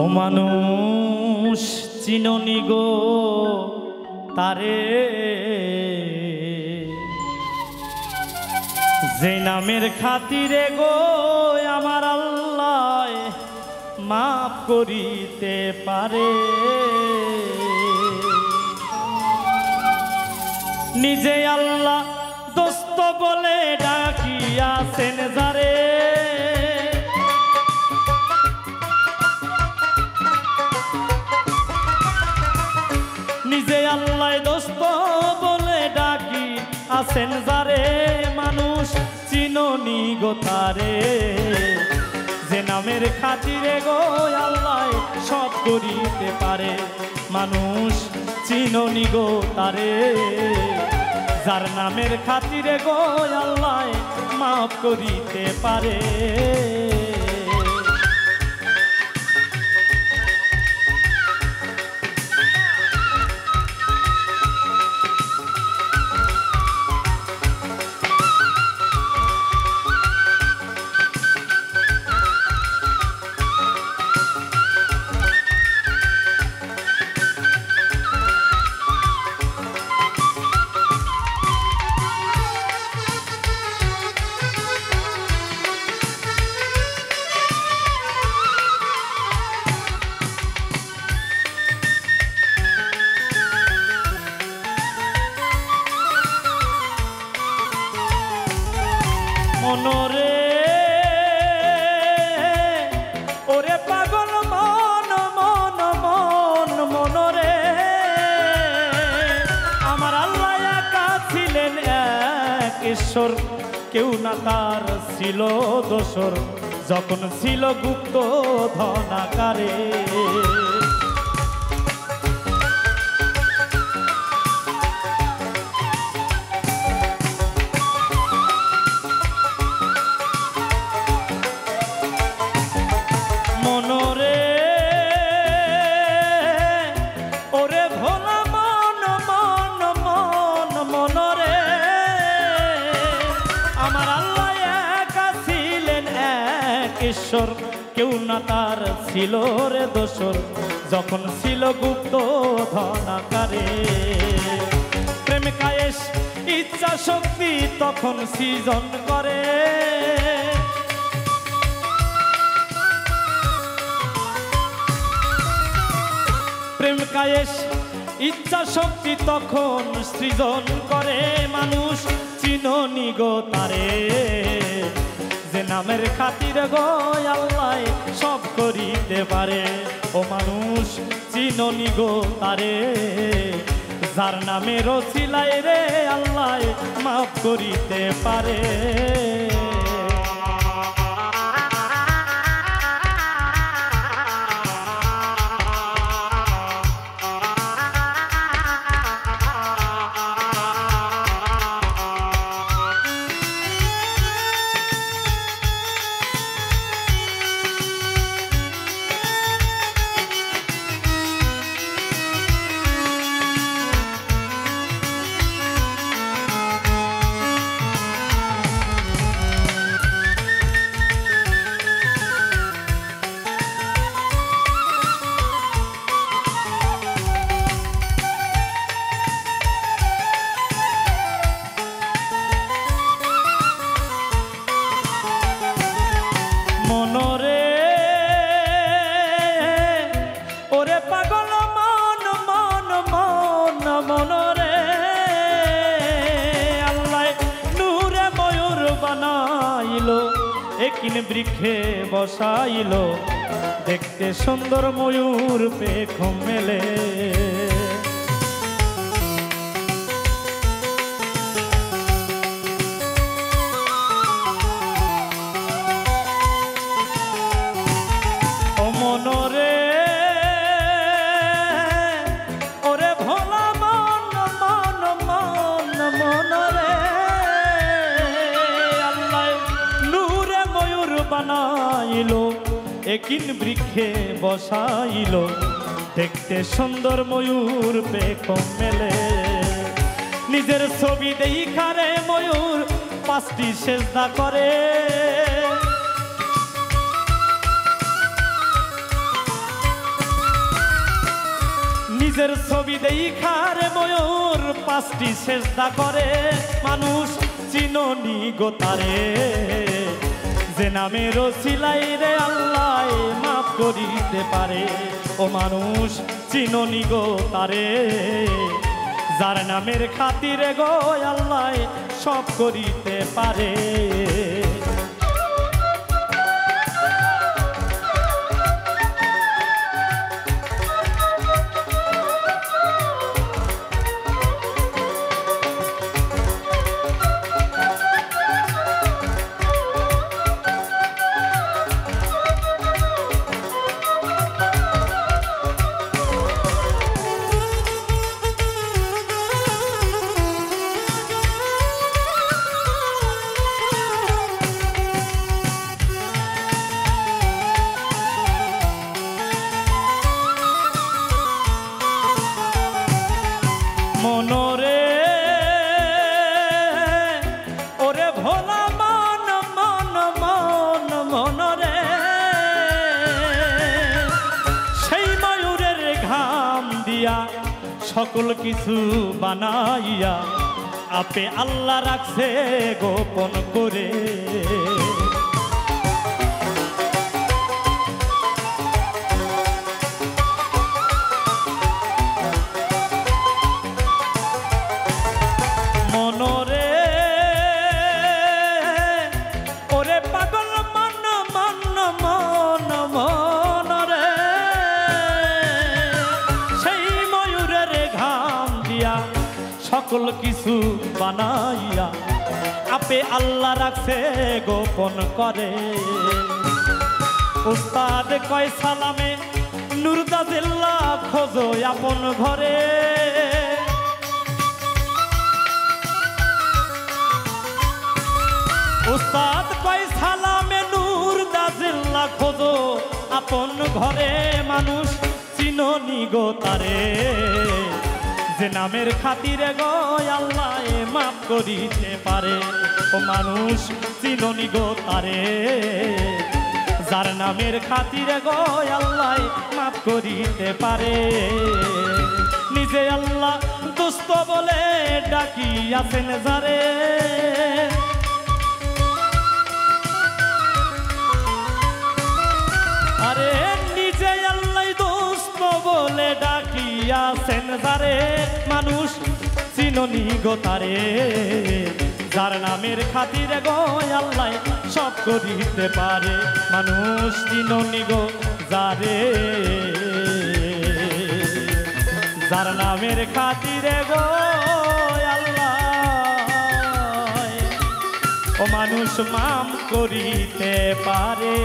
ও মানুষ চিননি গো তারে, যে নামের খাতিরে গো আমার আল্লাহ মাফ করিতে পারে। নিজে আল্লাহ দোস্ত বলে ডাকিয়াছেন যারে, নিজে আল্লাহ দোস্ত বলে ডাকি আছেন যারে, মানুষ চিননি গো তারে, যে নামের খাতিরে গো আল্লাহ সব করিতে পারে। মানুষ চিননি গো তারে, যার নামের খাতিরে গো আল্লাহ মাফ করিতে পারে। মনরে ওরে পাগল মন মন মন মনরে, আমার আল্লাহ একা ছিলেন এক ঈশ্বর, কেউ না তার ছিল দোসর, যখন ছিল গুপ্ত ধনাকারে। ঈশ্বর কেউ না তার ছিল রে দোসর, যখন ছিল গুপ্ত ধনাকারে। প্রেম কায়েস ইচ্ছা শক্তি তখন সৃজন করে, প্রেম কায়েস ইচ্ছা শক্তি তখন সৃজন করে। মানুষ চিননি গো তারে, যে নামের খাতিরে গো আল্লাহ সব করিতে পারে। ও মানুষ চিননি গো তারে, যার নামের ওসিলায় রে আল্লাহ মাফ করিতে পারে। মনরে ওরে পাগল মন মন মন মনরে, আল্লাহ নূরে ময়ূর বানাইলো, একিন বৃক্ষে বসাইলো, দেখতে সুন্দর ময়ূর পেখম মেলে। মনরে ওরে ভোলা মন মন মন মনরে, আল্লাহ নূরে ময়ূর বানাইলো, একিন বৃক্ষে বসাইলো, দেখতে সুন্দর ময়ূর পেখম মেলে। নিজের ছবি দেখারে ময়ূর পাঁচটি সেজদা করে, ছবি দেখারে ময়ূর পাঁচটি সেজদা করে মানুষ চিননি গো তারে যে নামের ওসিলাই রে আল্লাহ মাফ করিতে পারে ও মানুষ চিননি গো তারে যার নামের খাতিরে গো আল্লাহ সব করিতে পারে মনরে ওরে ভোলা মন মন মন মনরে সেই ময়ূরের ঘাম দিয়া সকল কিছু বানাইয়া আপে আল্লাহ রাখছে গোপন করে মনরে ওরে পাগল মন মন মন মনরে সেই ময়ূরের ঘাম দিয়া সকল কিছু বানাইয়া আপে আল্লাহ রাখছে গোপন করে উস্তাদ কয় সালামে নুরদাজিল্লা খোঁজো আপন ঘরে উস্তাদ কয় সালামে নুরদাজিল্লা খোঁজো আপন ঘরে মানুষ চিননি গো তারে যে নামের খাতিরে গো আল্লাহ মাফ করিতে পারে ও মানুষ চিননি গো তারে যার নামের খাতিরে গো আল্লাহ মাফ করিতে পারে নিজে আল্লাহ দুষ্ট বলে ডাকিয়াছেন যারে আরে নিজে আল্লাহ দোস্ত বলে ডাকিয়াছেন যারে মানুষ চিননি গো তারে যার নামের খাতিরে গো আল্লাহ সব করিতে পারে মানুষ চিননি গো যারে যার নামের খাতিরে গো আল্লাহ ও মানুষ মাফ করিতে পারে।